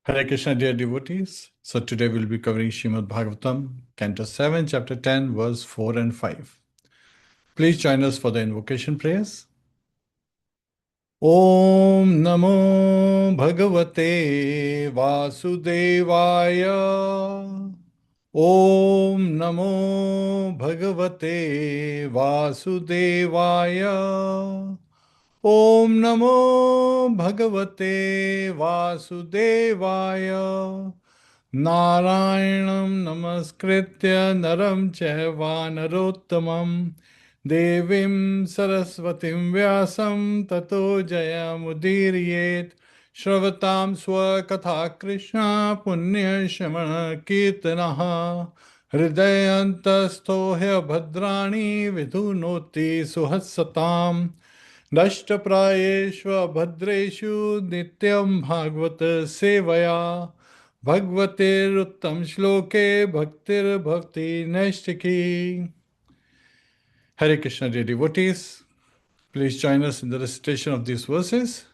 Hare Krishna, dear devotees. So today we'll be covering Srimadbhagavatam, Canto 7, Chapter 10, verse 4 and 5. Please join us for the invocation prayers. Om Namo Bhagavate Vasudevaya. Om Namo Bhagavate Vasudevaya. Om Namo Bhagavate Vasudevaya. Narayanam Namaskritya Naram Chaiva Narottamam Devim Saraswatim Vyasam Tato Jayamudiriyet Shravatam Swakatha Krishna Punya Shamana Kirtanaha Hridayantastho Bhadrani Vidhunoti Suhasatam Nashtaprayeshva Bhadreshu Nityam Bhagavata Sevaya Bhagavatir Uttam Shloke Bhaktir Bhakti Nashtaki. Hare Krishna, dear devotees. Please join us in the recitation of these verses.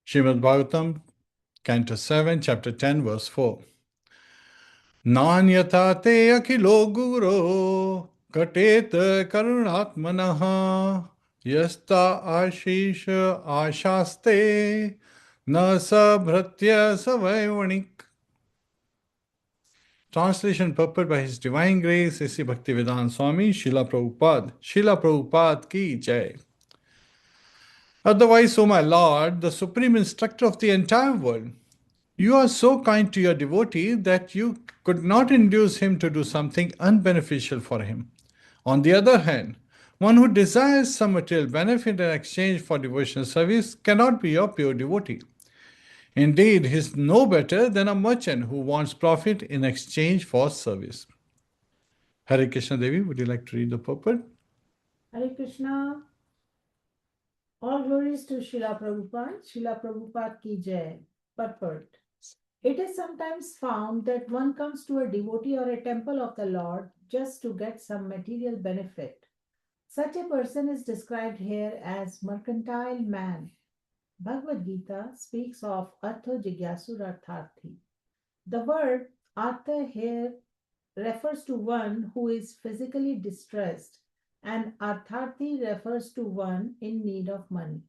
Srimadbhagavatam, Canto 7, Chapter 10, verse 4. Nanyata te akhilo guro katet karunatmanaha yasta ashisha ashaste na sabhratya savaivanik. Translation purport by His Divine Grace, A.C. Bhaktivedanta Swami, Srila Prabhupada ki jai. Otherwise, O my Lord, the Supreme Instructor of the entire world, you are so kind to your devotee that you could not induce him to do something unbeneficial for him. On the other hand, one who desires some material benefit in exchange for devotional service cannot be your pure devotee. Indeed, he is no better than a merchant who wants profit in exchange for service. Hare Krishna Devi, would you like to read the purport? Hare Krishna. All glories to Srila Prabhupada ki jai. Purport. It is sometimes found that one comes to a devotee or a temple of the Lord just to get some material benefit. Such a person is described here as mercantile man. Bhagavad Gita speaks of Artha Jigyasur Artharthi. The word Artha here refers to one who is physically distressed, and Artharthi refers to one in need of money.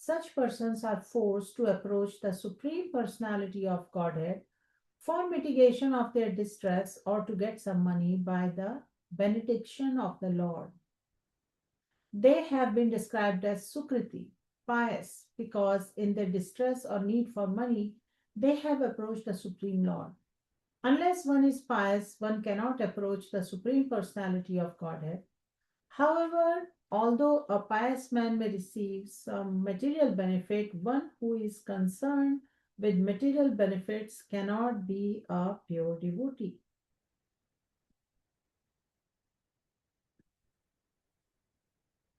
Such persons are forced to approach the Supreme Personality of Godhead for mitigation of their distress or to get some money by the benediction of the Lord. They have been described as Sukriti, pious, because in their distress or need for money, they have approached the Supreme Lord. Unless one is pious, one cannot approach the Supreme Personality of Godhead. However, although a pious man may receive some material benefit, one who is concerned with material benefits cannot be a pure devotee.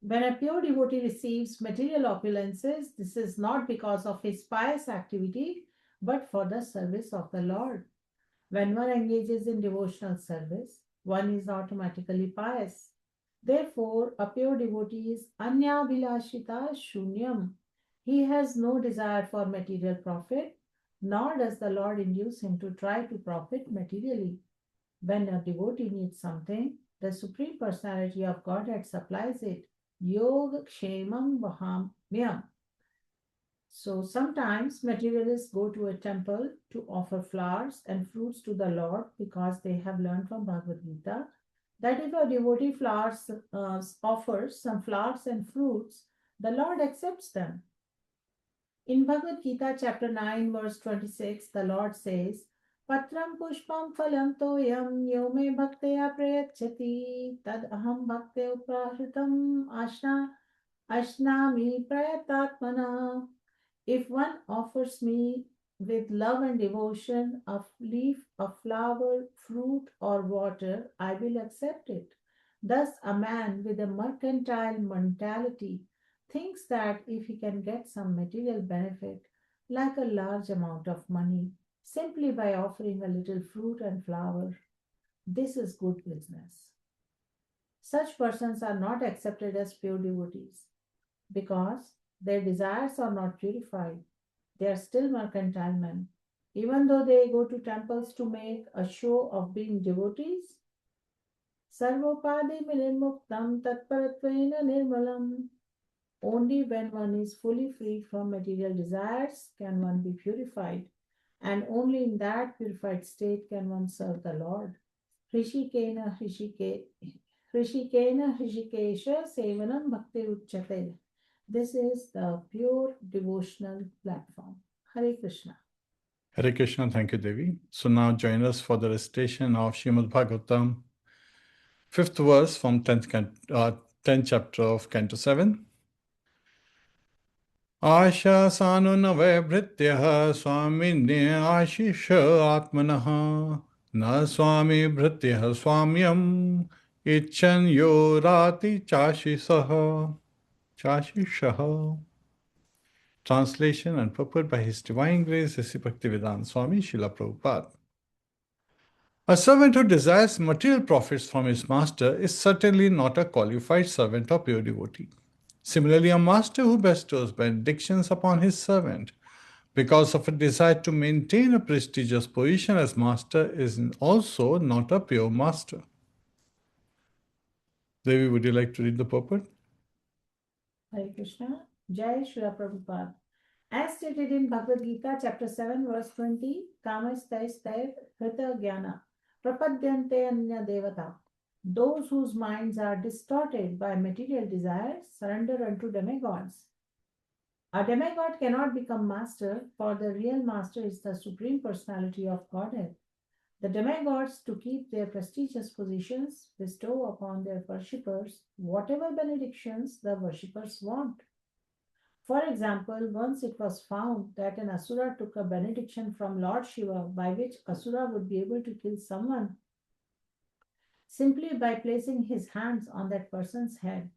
When a pure devotee receives material opulences, this is not because of his pious activity, but for the service of the Lord. When one engages in devotional service, one is automatically pious. Therefore, a pure devotee is anya bilashita shunyam. He has no desire for material profit, nor does the Lord induce him to try to profit materially. When a devotee needs something, the Supreme Personality of Godhead supplies it. Yoga kshemam vahamyam. So sometimes materialists go to a temple to offer flowers and fruits to the Lord because they have learned from Bhagavad Gita that if a devotee offers some flowers and fruits, the Lord accepts them. In Bhagavad Gita chapter 9 verse 26, the Lord says, Patram pushpam phalam toyam yome bhakteya prayachati tad aham bhakte uprahritam ashnami prayatatmana. If one offers me with love and devotion a leaf, a flower, fruit, or water, I will accept it. Thus, a man with a mercantile mentality thinks that if he can get some material benefit, like a large amount of money, simply by offering a little fruit and flower, this is good business. Such persons are not accepted as pure devotees because their desires are not purified. They are still mercantile men. Even though they go to temples to make a show of being devotees, sarvopadi nirmuktam tatparatvena nirmalam. Only when one is fully free from material desires can one be purified, and only in that purified state can one serve the Lord. Hrishikena Hrishikesha Sevanam Bhakti Uchyate. This is the pure devotional platform. Hare Krishna. Hare Krishna, thank you, Devi. So now join us for the recitation of Srimadbhagavatam, 5th verse from 10th chapter of Canto 7. Asha sanuna vaibhrityah swaminne ashish atmanah na swami bhrityah swamyam icchan yorati chashisah. Translation and purport by His Divine Grace, Sri Bhaktivedanta Swami Srila Prabhupada. A servant who desires material profits from his master is certainly not a qualified servant or pure devotee. Similarly, a master who bestows benedictions upon his servant because of a desire to maintain a prestigious position as master is also not a pure master. Devi, would you like to read the purport? Hare Krishna. Jai Srila Prabhupada. As stated in Bhagavad Gita, chapter 7, verse 20, Kamastaistaiv Hrita Jnana Prapadyante Anya Devata. Those whose minds are distorted by material desires surrender unto demigods. A demigod cannot become master, for the real master is the Supreme Personality of Godhead. The demigods, to keep their prestigious positions, bestow upon their worshippers whatever benedictions the worshippers want. For example, once it was found that an Asura took a benediction from Lord Shiva by which Asura would be able to kill someone simply by placing his hands on that person's head.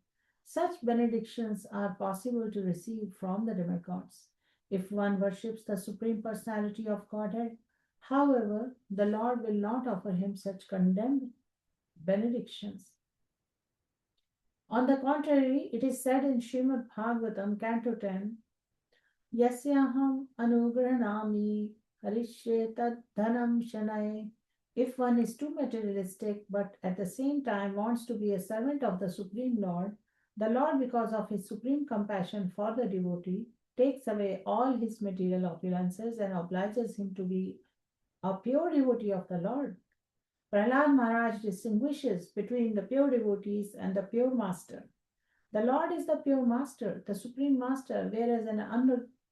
Such benedictions are possible to receive from the demigods. If one worships the Supreme Personality of Godhead, however, the Lord will not offer him such condemned benedictions. On the contrary, it is said in Srimadbhagavatam, Canto 10, Yasyaham anugranami harishye tad dhanam shanay. If one is too materialistic but at the same time wants to be a servant of the Supreme Lord, the Lord, because of his supreme compassion for the devotee, takes away all his material opulences and obliges him to be a pure devotee of the Lord. Prahlad Maharaj distinguishes between the pure devotees and the pure master. The Lord is the pure master, the supreme master, whereas an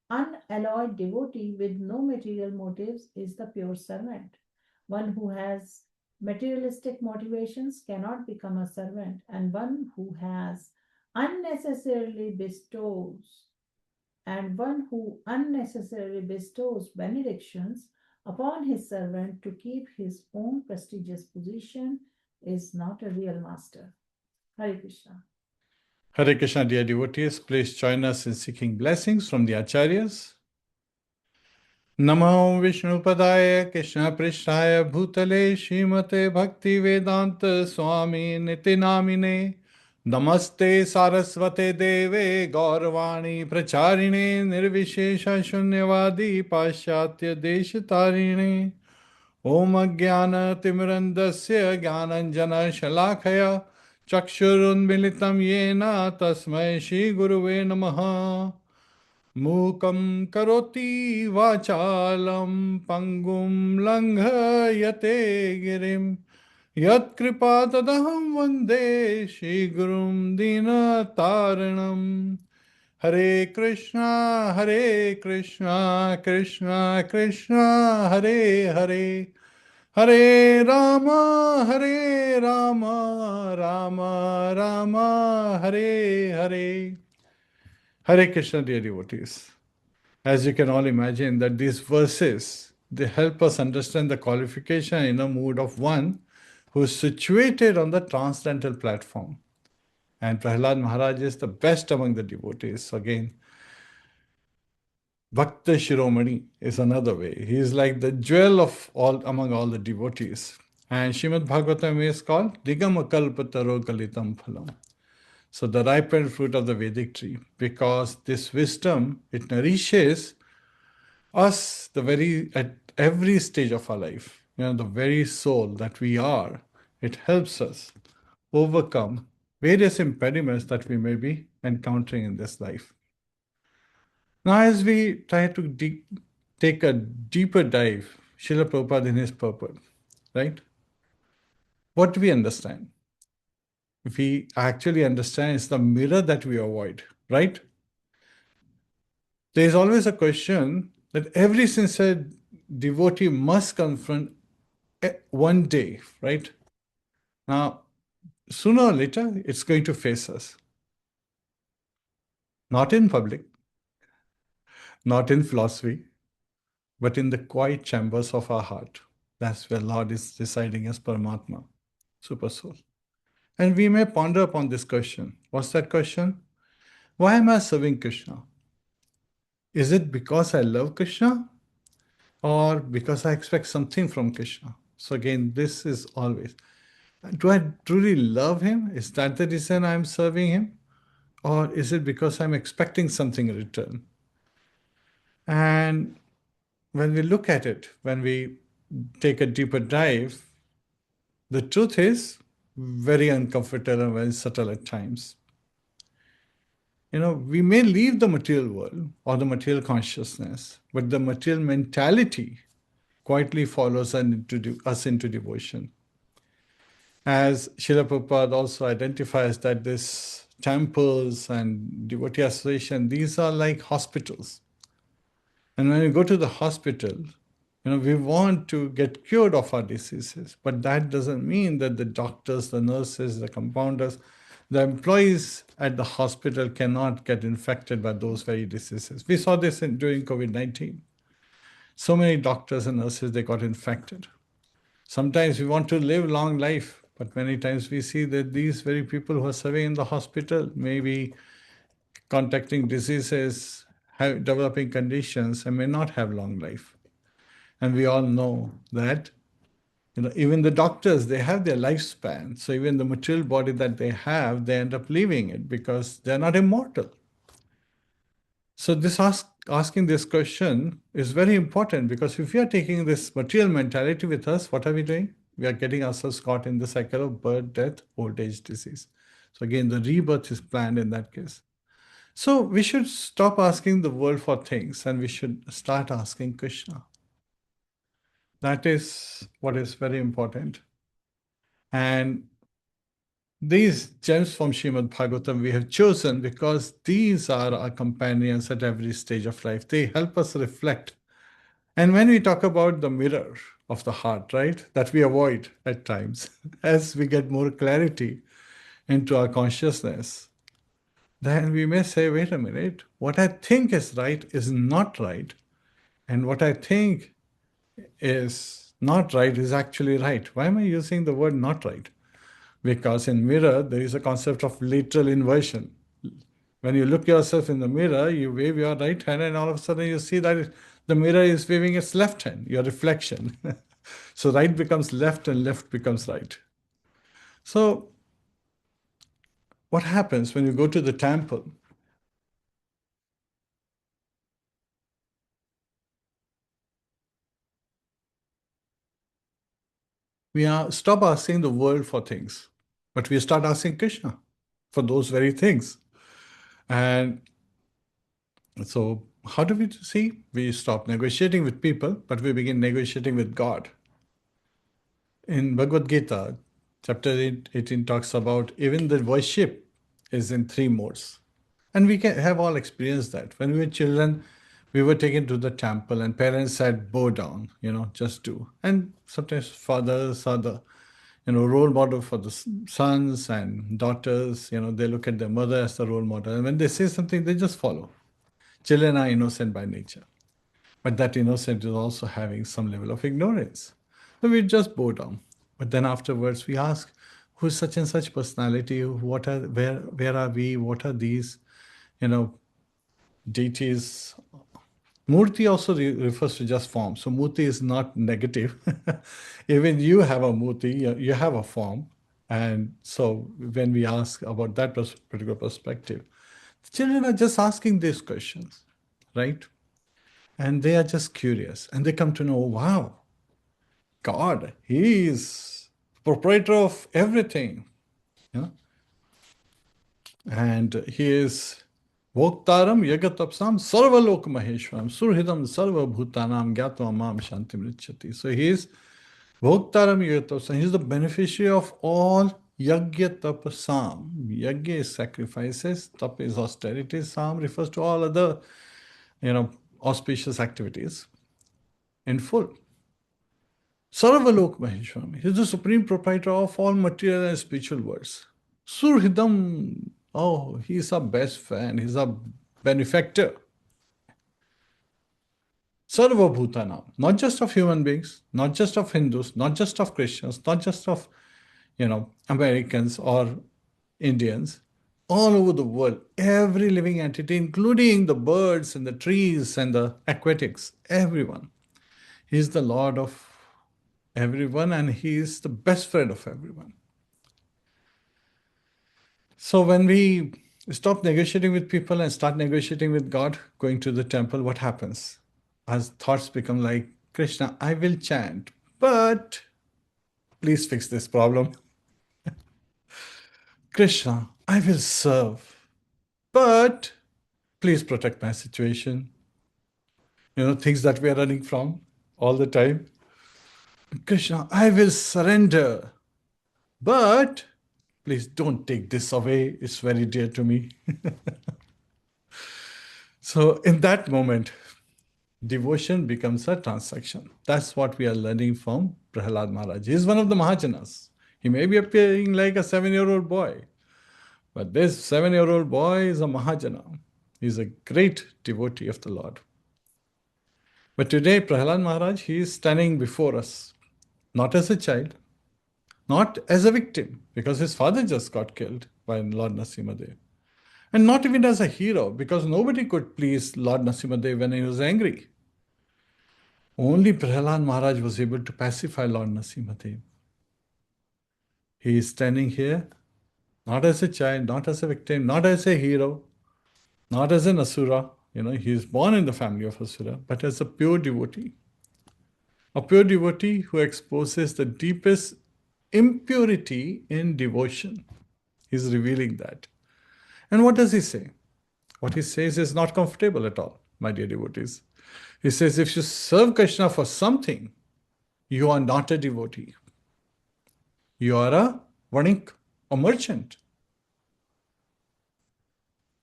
unalloyed devotee with no material motives is the pure servant. One who has materialistic motivations cannot become a servant, and one who unnecessarily bestows benedictions upon his servant to keep his own prestigious position is not a real master. Hare Krishna. Hare Krishna, dear devotees, please join us in seeking blessings from the Acharyas. Namo Vishnupadaya Krishna Prishtaya Bhutale Srimate Bhakti Vedanta Swami Niti Namine Namaste Saraswate Deve Gauravani Pracharine Nirvishesha Shunyavadi Paschatya Deshatarine Om Jnana Timirandasya Jnananjana Shalakaya Chakshurunmilitam Yena Tasmai Shri Guruve Namaha Mukam karoti vachalam pangum langhayate girim yat kripa tadaham vande Shri Gurum Dinataranam. Hare Krishna, Krishna Krishna, Hare Hare, Hare Rama, Rama Rama, Hare Hare. Hare Krishna, dear devotees. As you can all imagine, that these verses, they help us understand the qualification in a mood of one who is situated on the transcendental platform. And Prahlad Maharaj is the best among the devotees. So again, Bhakta Shiromani is another way. He is like the jewel of all among all the devotees. And Srimadbhagavatam is called Digamakalpataro Kalitam Phalam. So the ripened fruit of the Vedic tree, because this wisdom, it nourishes us at every stage of our life. The very soul that we are, it helps us overcome various impediments that we may be encountering in this life. Now, as we try to take a deeper dive, Srila Prabhupada in his purport, right? What do we understand? If we actually understand, it's the mirror that we avoid, right? There is always a question that every sincere devotee must confront one day, right? Now, sooner or later, it's going to face us. Not in public, not in philosophy, but in the quiet chambers of our heart. That's where Lord is residing as Paramatma, Super Soul. And we may ponder upon this question. What's that question? Why am I serving Krishna? Is it because I love Krishna or because I expect something from Krishna? So again, this is always, do I truly love him? Is that the reason I'm serving him? Or is it because I'm expecting something in return? And when we look at it, when we take a deeper dive, the truth is very uncomfortable and very subtle at times. We may leave the material world or the material consciousness, but the material mentality quietly follows us into devotion. As Srila Prabhupada also identifies that this temples and devotee association, these are like hospitals. And when we go to the hospital, we want to get cured of our diseases, but that doesn't mean that the doctors, the nurses, the compounders, the employees at the hospital cannot get infected by those very diseases. We saw this during COVID-19. So many doctors and nurses, they got infected. Sometimes we want to live long life, but many times we see that these very people who are serving in the hospital may be contacting diseases, developing conditions, and may not have long life. And we all know that even the doctors, they have their lifespan. So even the material body that they have, they end up leaving it because they're not immortal. So asking this question is very important, because if we are taking this material mentality with us, what are we doing? We are getting ourselves caught in the cycle of birth, death, old age, disease. So again, the rebirth is planned in that case. So we should stop asking the world for things and we should start asking Krishna. That is what is very important. And these gems from Srimadbhagavatam we have chosen because these are our companions at every stage of life. They help us reflect. And when we talk about the mirror of the heart, right, that we avoid at times, as we get more clarity into our consciousness, then we may say, wait a minute, what I think is right is not right. And what I think is not right is actually right. Why am I using the word not right? Because in mirror, there is a concept of literal inversion. When you look yourself in the mirror, you wave your right hand and all of a sudden you see that the mirror is waving its left hand, your reflection. So right becomes left and left becomes right. So what happens when you go to the temple? We stop asking the world for things, but we start asking Krishna for those very things. And so how do we see? We stop negotiating with people, but we begin negotiating with God. In Bhagavad Gita, chapter 18 talks about even the worship is in three modes. And we can have all experienced that. When we were children, we were taken to the temple and parents said, bow down, just do. And sometimes fathers are the role model for the sons and daughters. They look at their mother as the role model. And when they say something, they just follow. Children are innocent by nature. But that innocent is also having some level of ignorance. So we just bow down. But then afterwards we ask, who's such and such personality? Where are we? What are these, deities Murti also refers to just form. So murti is not negative. Even you have a murti, you have a form. And so when we ask about that particular perspective, the children are just asking these questions, right? And they are just curious. And they come to know, wow, God, He is proprietor of everything. You know? And He is Voktaram Yagatapsam Sarvalok Maheshwaram Surhidam Sarva Bhutanam Gyatva Mam Shanti Mrichati. So He is Voktaram Yagatapsam. He is the beneficiary of all Yagya Tapasam. Yagya is sacrifices, Tap is austerity, Sam refers to all other, auspicious activities in full. Sarvalok Maheshwaram. He is the supreme proprietor of all material and spiritual worlds. Surhidam. Oh, he is our best friend. He is our benefactor. Sarva Bhutanam. Not just of human beings, not just of Hindus, not just of Christians, not just of, Americans or Indians. All over the world, every living entity, including the birds and the trees and the aquatics, everyone. He is the Lord of everyone, and He is the best friend of everyone. So when we stop negotiating with people and start negotiating with God, going to the temple, what happens? As thoughts become like, Krishna, I will chant, but please fix this problem. Krishna, I will serve, but please protect my situation. Things that we are running from all the time. Krishna, I will surrender, but please don't take this away. It's very dear to me. So in that moment, devotion becomes a transaction. That's what we are learning from Prahlad Maharaj. He is one of the Mahajanas. He may be appearing like a 7-year-old boy, but this 7-year-old boy is a Mahajana. He is a great devotee of the Lord. But today, Prahlad Maharaj, he is standing before us, not as a child, not as a victim, because his father just got killed by Lord Narasimhadev. And not even as a hero, because nobody could please Lord Narasimhadev when he was angry. Only Prahlad Maharaj was able to pacify Lord Narasimhadev. He is standing here, not as a child, not as a victim, not as a hero, not as an Asura. He is born in the family of Asura, but as a pure devotee. A pure devotee who exposes the deepest impurity in devotion. He's revealing that. And what does he say? What he says is not comfortable at all, my dear devotees. He says, if you serve Krishna for something, you are not a devotee. You are a vanik, a merchant.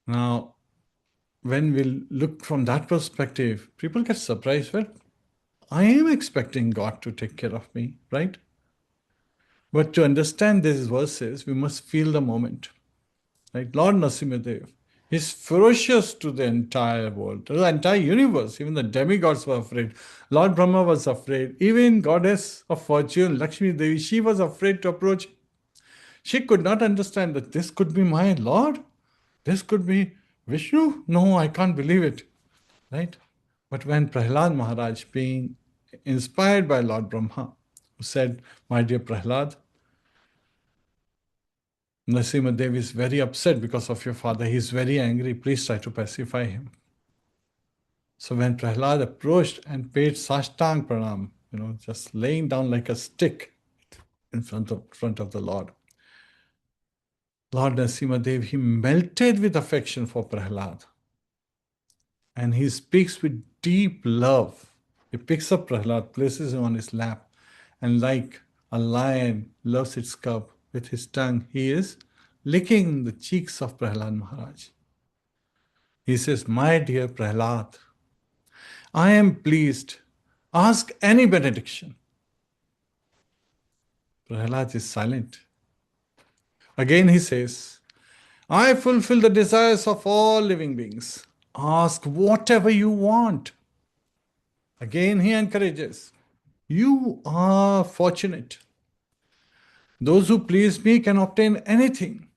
Now, when we look from that perspective, people get surprised. Well, I am expecting God to take care of me, right? But to understand these verses, we must feel the moment. Right? Lord Narasimhadev is ferocious to the entire world, to the entire universe. Even the demigods were afraid. Lord Brahma was afraid. Even goddess of fortune, Lakshmi Devi, she was afraid to approach. She could not understand that this could be my Lord. This could be Vishnu. No, I can't believe it. Right? But when Prahlad Maharaj, being inspired by Lord Brahma, who said, my dear Prahlad, Narasimhadev is very upset because of your father. He is very angry. Please try to pacify him. So when Prahlad approached and paid Sashtang Pranam, just laying down like a stick in front of the Lord, Lord Narasimhadev, he melted with affection for Prahlad. And he speaks with deep love. He picks up Prahlad, places him on his lap, and like a lion loves its cub, with his tongue, he is licking the cheeks of Prahlad Maharaj. He says, my dear Prahlad, I am pleased. Ask any benediction. Prahlad is silent. Again he says, I fulfill the desires of all living beings. Ask whatever you want. Again he encourages. You are fortunate. Those who please me can obtain anything.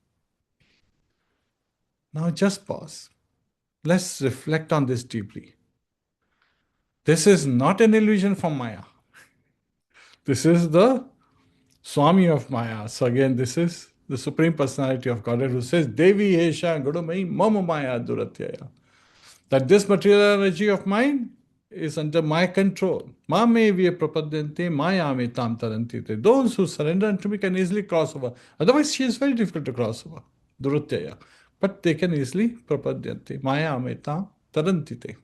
Now just pause. Let's reflect on this deeply. This is not an illusion from Maya. This is the Swami of Maya. So again, this is the Supreme Personality of Godhead who says, Devi Esha Gurumai Mama Maya Duratyaya. That this material energy of mine is under my control. Mame viya prapadyante maya me tam tarantite. Those who surrender unto me can easily cross over. Otherwise, she is very difficult to cross over. Durutyaya. But they can easily prapadyante maya me tam tarantite.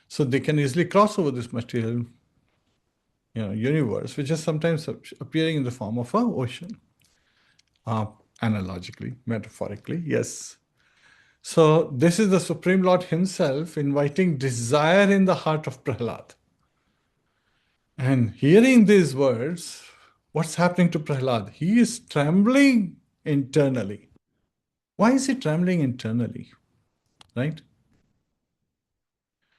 So they can easily cross over this material universe, which is sometimes appearing in the form of an ocean. Analogically, metaphorically, yes. So this is the Supreme Lord himself inviting desire in the heart of Prahlad. And hearing these words, what's happening to Prahlad? He is trembling internally. Why is he trembling internally? Right?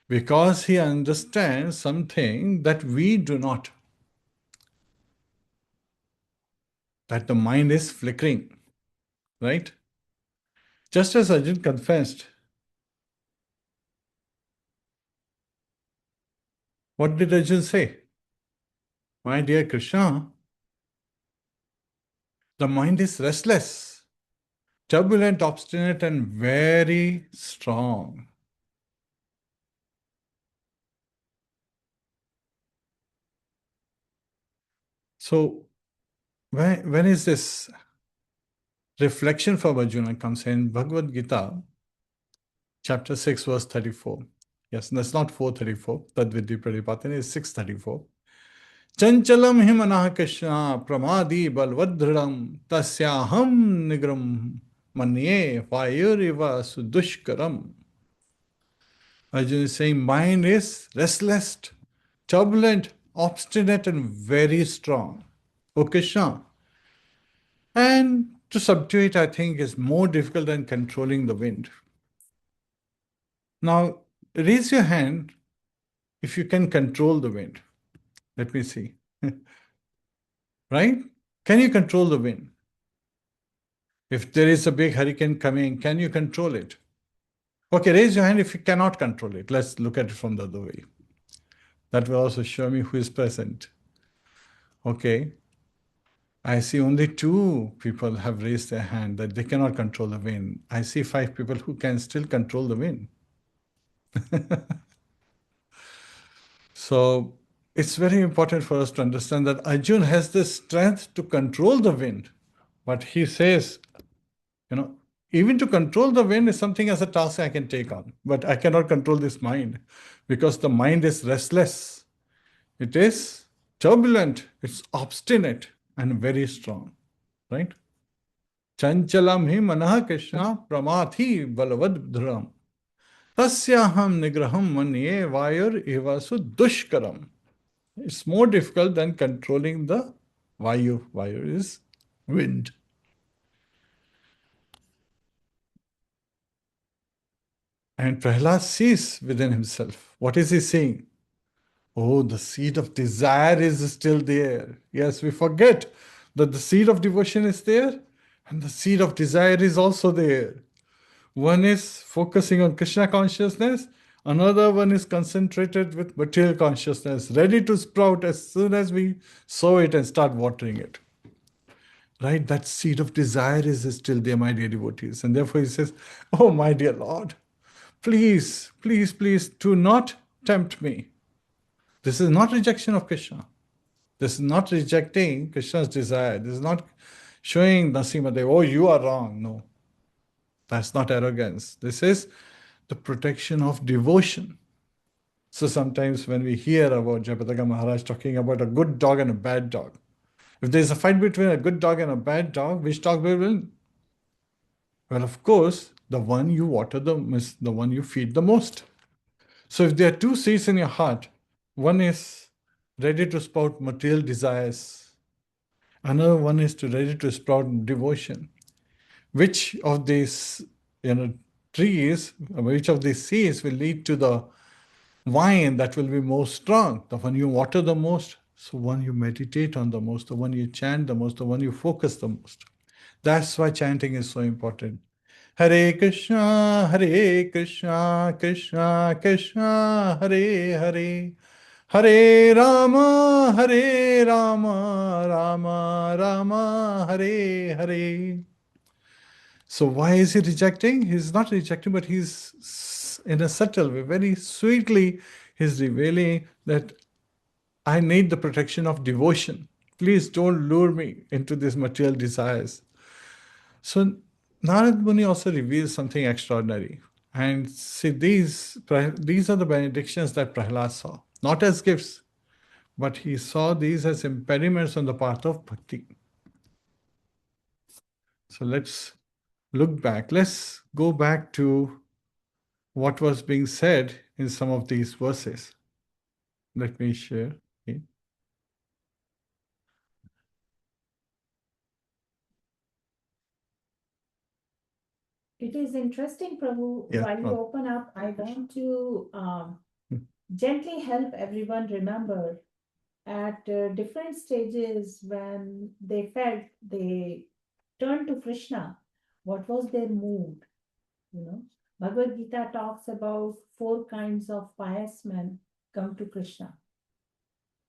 Because he understands something that we do not. That the mind is flickering. Right? Just as Arjun confessed, what did Arjun say? My dear Krishna, the mind is restless, turbulent, obstinate, and very strong. So, when is this reflection from Arjuna comes in Bhagavad Gita, chapter 6, verse 34. Yes, that's not 434. Tadvidhi Pradipatini is 634. Chanchalam himanah Krishna pramadi balvadridam tasyaham nigram manye vayuriva sudushkaram. Arjuna is saying mind is restless, turbulent, obstinate, and very strong. O Krishna. And to subdue it, I think, is more difficult than controlling the wind. Now, raise your hand if you can control the wind. Let me see. Right? Can you control the wind? If there is a big hurricane coming, can you control it? Okay, raise your hand if you cannot control it. Let's look at it from the other way. That will also show me who is present. Okay. I see only 2 people have raised their hand that they cannot control the wind. I see 5 people who can still control the wind. So it's very important for us to understand that Arjun has the strength to control the wind. But he says, even to control the wind is something as a task I can take on. But I cannot control this mind because the mind is restless. It is turbulent, it's obstinate and very strong. Right? Chanchalam hi manah Krishna pramathi balavad dhram. Tasyaham nigraham manye vayur evasu dushkaram. It's more difficult than controlling the vayu. Vayu is wind. And Prahlad sees within himself. What is he seeing? Oh, the seed of desire is still there. Yes, we forget that the seed of devotion is there and the seed of desire is also there. One is focusing on Krishna consciousness, another one is concentrated with material consciousness, ready to sprout as soon as we sow it and start watering it. Right? That seed of desire is still there, my dear devotees. And therefore he says, oh, my dear Lord, please, please, please do not tempt me. This is not rejection of Krishna. This is not rejecting Krishna's desire. This is not showing Nasimadev, oh, you are wrong. No. That's not arrogance. This is the protection of devotion. So sometimes when we hear about Jayapataka Maharaj talking about a good dog and a bad dog, if there's a fight between a good dog and a bad dog, which dog will win? Well, of course, the one you water the one you feed the most. So if there are 2 seeds in your heart, one is ready to sprout material desires, another one is ready to sprout devotion. Which of these trees, which of these seeds will lead to the vine that will be most strong? The one you water the most, so one you meditate on the most, the one you chant the most, the one you focus the most. That's why chanting is so important. Hare Krishna, Hare Krishna, Krishna Krishna, Hare Hare. Hare Rama, Hare Rama, Rama Rama, Hare Hare. So why is he rejecting? He's not rejecting, but he's in a subtle way, very sweetly, he's revealing that I need the protection of devotion. Please don't lure me into these material desires. So Narad Muni also reveals something extraordinary. And see, these are the benedictions that Prahlad saw, not as gifts, but he saw these as impediments on the path of bhakti. So let's look back. Let's go back to what was being said in some of these verses. Let me share. Okay. It is interesting, Prabhu. Yeah, While you well, open up, I want to gently help everyone remember at different stages when they felt they turned to Krishna, what was their mood? You know, Bhagavad Gita talks about four kinds of pious men come to Krishna.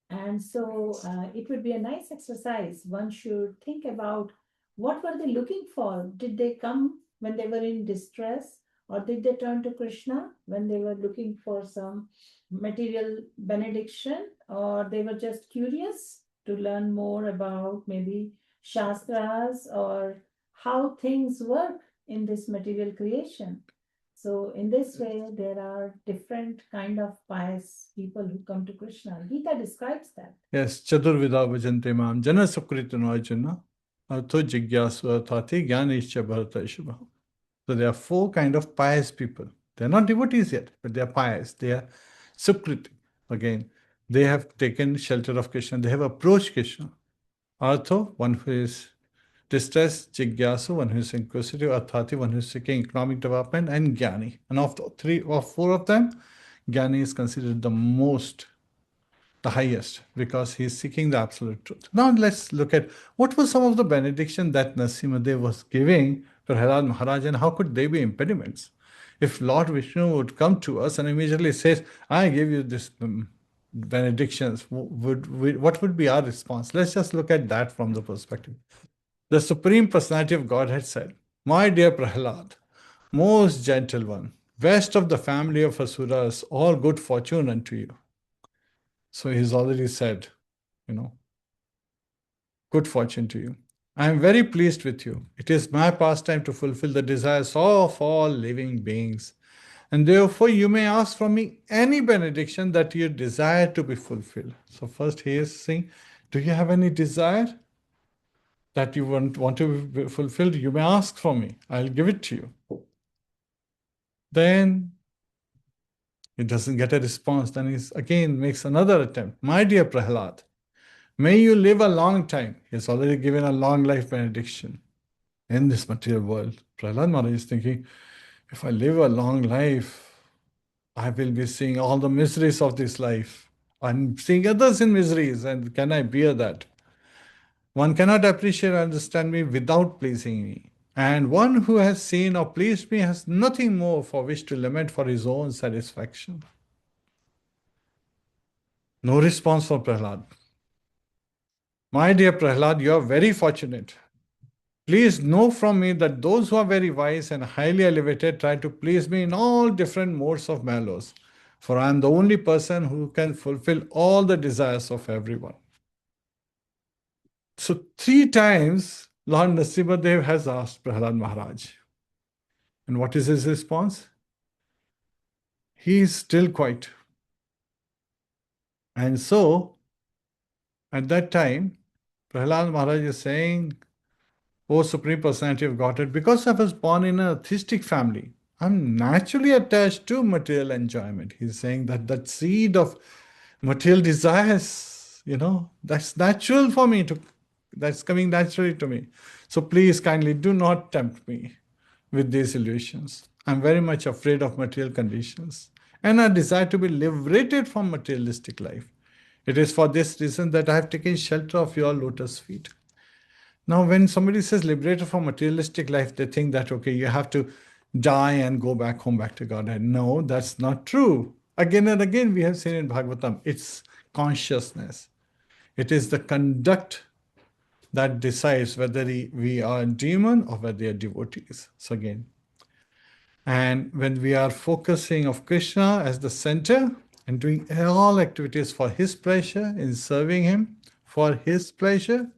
And so it would be a nice exercise. One should think about what were they looking for? Did they come when they were in distress? Or did they turn to Krishna when they were looking for some material benediction? Or they were just curious to learn more about maybe Shastras or how things work in this material creation? So in this way, there are different kind of pious people who come to Krishna. Gita describes that. yes, Chaturvida Vajante Mam, Jana Sukritano Arjuna, Artho Jigyasu Arthati, Gyanischa Bharata Shubha. So there are four kind of pious people. They're not devotees yet, but they are pious. They are Sukrit. Again, they have taken shelter of Krishna. They have approached Krishna. Artho, one who is distressed, Jigyasu, one who is inquisitive, Arthati, one who is seeking economic development, and Gyani. And of the three or four of them, Gyani is considered the highest, because he is seeking the absolute truth. Now let's look at what was some of the benediction that Narasimhadev was giving Prahlad Maharaj, and how could they be impediments? If Lord Vishnu would come to us and immediately says, I give you this benedictions, what would be our response? Let's just look at that from the perspective. The Supreme Personality of Godhead said, My dear Prahlad, most gentle one, best of the family of Asuras, all good fortune unto you. So he's already said, good fortune to you. I am very pleased with you. It is my pastime to fulfill the desires of all living beings. And therefore, you may ask from me any benediction that you desire to be fulfilled. So, first, he is saying, do you have any desire that you want to be fulfilled? You may ask from me. I'll give it to you. Then he doesn't get a response. Then he again makes another attempt. My dear Prahlad, may you live a long time. He has already given a long life benediction in this material world. Prahlad Maharaj is thinking, if I live a long life, I will be seeing all the miseries of this life. I'm seeing others in miseries, and can I bear that? One cannot appreciate and understand me without pleasing me. And one who has seen or pleased me has nothing more for which to lament for his own satisfaction. No response from Prahlad. My dear Prahlad, you are very fortunate. Please know from me that those who are very wise and highly elevated try to please me in all different modes of mallows, for I am the only person who can fulfill all the desires of everyone. So, three times Lord Narasimhadev has asked Prahlad Maharaj. And what is his response? He is still quiet. And so, at that time, Prahlad Maharaj is saying, O Supreme Personality of Godhead, because I was born in an atheistic family, I'm naturally attached to material enjoyment. He's saying that that seed of material desires, that's natural for me that's coming naturally to me. So please kindly do not tempt me with these illusions. I'm very much afraid of material conditions, and I desire to be liberated from materialistic life. It is for this reason that I have taken shelter of your lotus feet. Now, when somebody says liberated from materialistic life, they think that, okay, you have to die and go back home, back to Godhead. No, that's not true. Again and again, we have seen in Bhagavatam, it's consciousness. It is the conduct that decides whether we are a demon or whether we are devotees. So again, and when we are focusing of Krishna as the center and doing all activities for his pleasure, in serving him for his pleasure,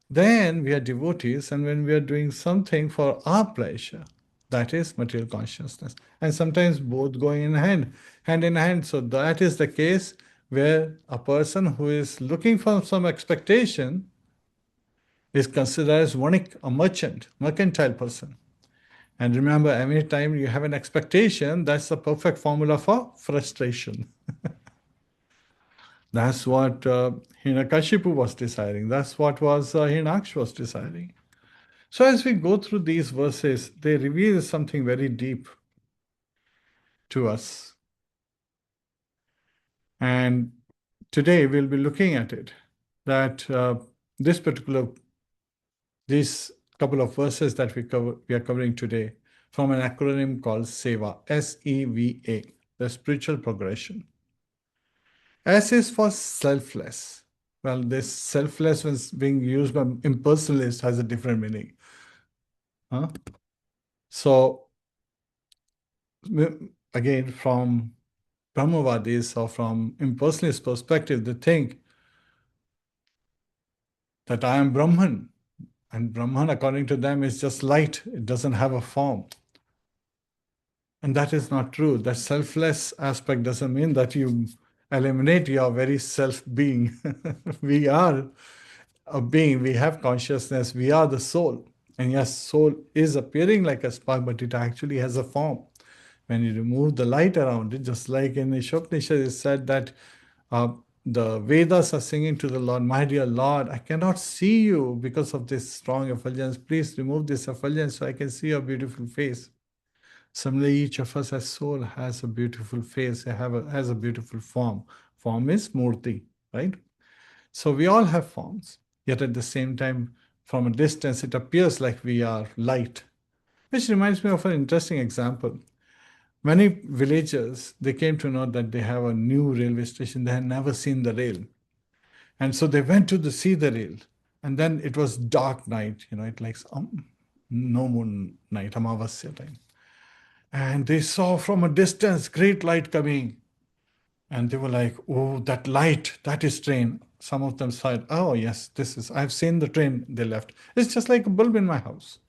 then we are devotees. And when we are doing something for our pleasure, that is material consciousness. And sometimes both going hand in hand. So that is the case where a person who is looking for some expectation is considered as vanik, a mercantile person. And remember, every time you have an expectation, that's the perfect formula for frustration. That's what Hiranyakashipu was desiring. That's what was Hiranyaksh was desiring. So as we go through these verses, they reveal something very deep to us. And today we'll be looking at it, that these couple of verses that we are covering today from an acronym called SEVA, S-E-V-A, the spiritual progression. S is for selfless. Well, this selfless was being used by impersonalists has a different meaning. Huh? So, again, from Brahmavadis or from impersonalist perspective, they think that I am Brahman. And Brahman, according to them, is just light. It doesn't have a form. And that is not true. That selfless aspect doesn't mean that you eliminate your very self-being. We are a being, we have consciousness, we are the soul. And yes, soul is appearing like a spark, but it actually has a form. When you remove the light around it, just like in Ishopnisha, it said that the Vedas are singing to the Lord, my dear Lord, I cannot see you because of this strong effulgence. Please remove this effulgence so I can see your beautiful face. Similarly, each of us as soul has a beautiful face, has a beautiful form. Form is murti, right? So we all have forms, yet at the same time, from a distance, it appears like we are light. Which reminds me of an interesting example. Many villagers, they came to know that they have a new railway station. They had never seen the rail. And so they went to see the rail. And then it was dark night, it like no moon night, Amavasya time. And they saw from a distance great light coming. And they were like, oh, that light, that is train. Some of them said, oh, yes, I've seen the train they left. It's just like a bulb in my house.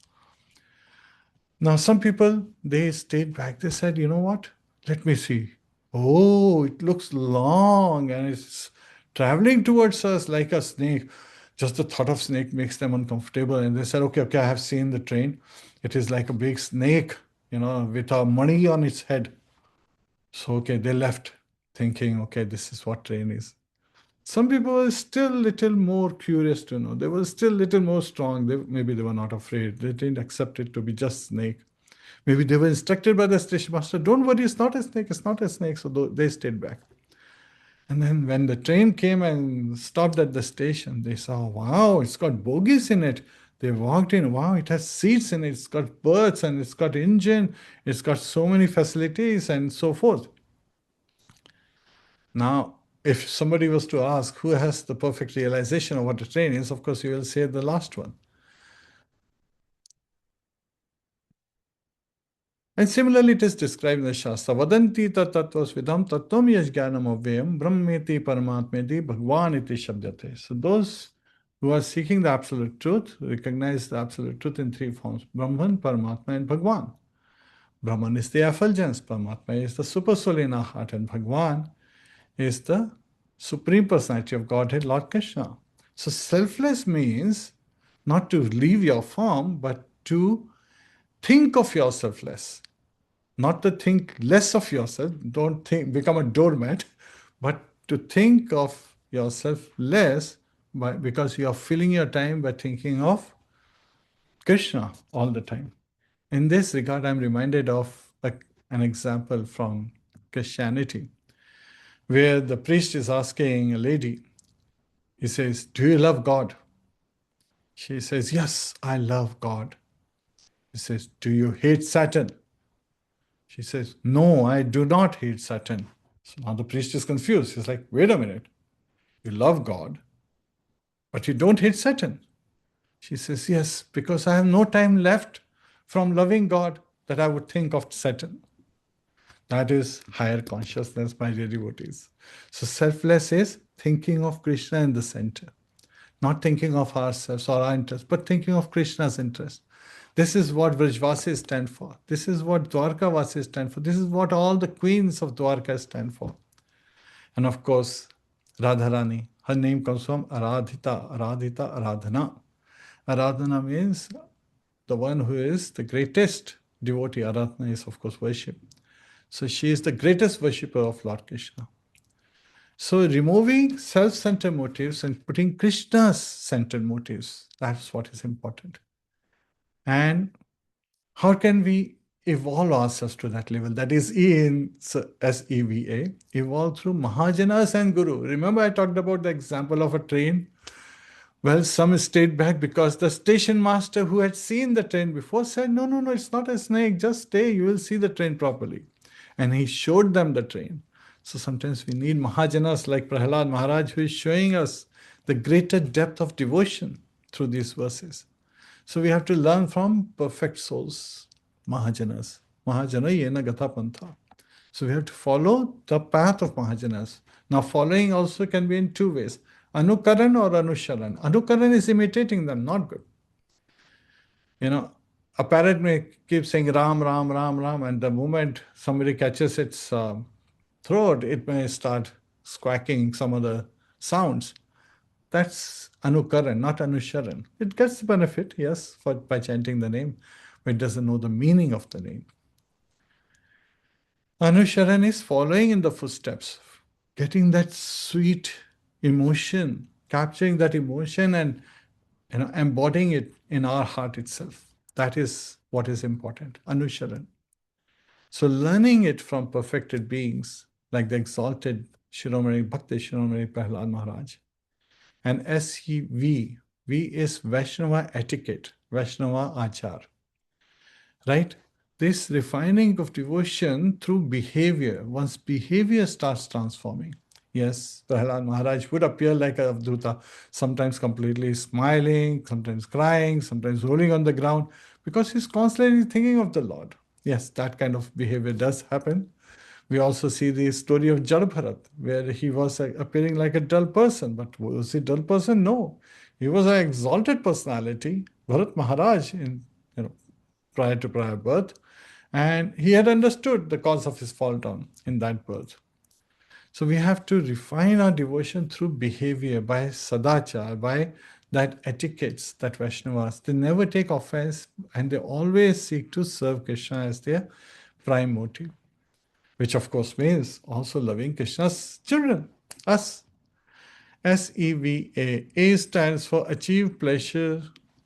Now, some people, they stayed back. They said, you know what? Let me see. Oh, it looks long and it's traveling towards us like a snake. Just the thought of snake makes them uncomfortable. And they said, okay, I have seen the train. It is like a big snake, with our money on its head. So, okay, they left thinking, okay, this is what train is. Some people were still a little more curious to know. They were still a little more strong. Maybe they were not afraid. They didn't accept it to be just snake. Maybe they were instructed by the station master, don't worry, it's not a snake, it's not a snake. So they stayed back. And then when the train came and stopped at the station, they saw, wow, it's got bogies in it. They walked in, wow, it has seats in it, it's got berths and it's got engine, it's got so many facilities and so forth. Now, if somebody was to ask who has the perfect realization of what a train is, of course, you will say the last one. And similarly, it is described in the Shastra. Vadanti tattvas vidam tattvam yash jnanam avyayam brahmeti paramatmeti bhagwan iti shabdate. So those who are seeking the absolute truth recognize the absolute truth in three forms: Brahman, Paramatma, and Bhagwan. Brahman is the effulgence, Paramatma is the super soul in our heart, and Bhagwan is the Supreme Personality of Godhead, Lord Krishna. So selfless means not to leave your form, but to think of yourself less. Not to think less of yourself, don't become a doormat, but to think of yourself less because you are filling your time by thinking of Krishna all the time. In this regard, I'm reminded of an example from Christianity, where the priest is asking a lady, he says, do you love God? She says, yes, I love God. He says, do you hate Satan? She says, no, I do not hate Satan. So now the priest is confused. He's like, wait a minute. You love God, but you don't hate Satan. She says, yes, because I have no time left from loving God that I would think of Satan. That is higher consciousness, my dear devotees. So selfless is thinking of Krishna in the center, not thinking of ourselves or our interest, but thinking of Krishna's interest. This is what Vrajvasis stand for. This is what Dwarkavasis stand for. This is what all the queens of Dwarka stand for. And of course, Radharani, her name comes from Aradhita, Aradhita, Aradhana. Aradhana means the one who is the greatest devotee. Aradhana is, of course, worship. So she is the greatest worshipper of Lord Krishna. So removing self-centered motives and putting Krishna's centered motives, that's what is important. And how can we evolve ourselves to that level? That is E in SEVA, evolve through Mahajanas and Guru. Remember I talked about the example of a train? Well, some stayed back because the station master who had seen the train before said, no, no, no, it's not a snake, just stay, you will see the train properly. And he showed them the train. So sometimes we need Mahajanas like Prahlad Maharaj, who is showing us the greater depth of devotion through these verses. So we have to learn from perfect souls, Mahajanas. Mahajana yena gatha pantha. So we have to follow the path of Mahajanas. Now following also can be in two ways. Anukaran or Anusharan. Anukaran is imitating them, not good. A parrot may keep saying Ram, Ram, Ram, Ram, and the moment somebody catches its throat, it may start squawking some of the sounds. That's Anukaran, not Anusharan. It gets the benefit, yes, by chanting the name, but it doesn't know the meaning of the name. Anusharan is following in the footsteps, getting that sweet emotion, capturing that emotion and embodying it in our heart itself. That is what is important, Anusharan. So learning it from perfected beings like the exalted Shiromani Bhakti Shiromani Prahlad Maharaj. And SEV, V is Vaishnava etiquette, Vaishnava achar. Right? This refining of devotion through behavior, once behavior starts transforming. Yes, Prahlad Maharaj would appear like a Avduta, sometimes completely smiling, sometimes crying, sometimes rolling on the ground, because he's constantly thinking of the Lord. Yes, that kind of behavior does happen. We also see the story of Jad Bharat, where he was appearing like a dull person. But was he a dull person? No. He was an exalted personality, Bharat Maharaj, prior to prior birth. And he had understood the cause of his fall down in that birth. So we have to refine our devotion through behavior, by sadachar, by that etiquettes that Vaishnavas. They never take offense and they always seek to serve Krishna as their prime motive, which of course means also loving Krishna's children, us. SEVA. A stands for achieve pleasure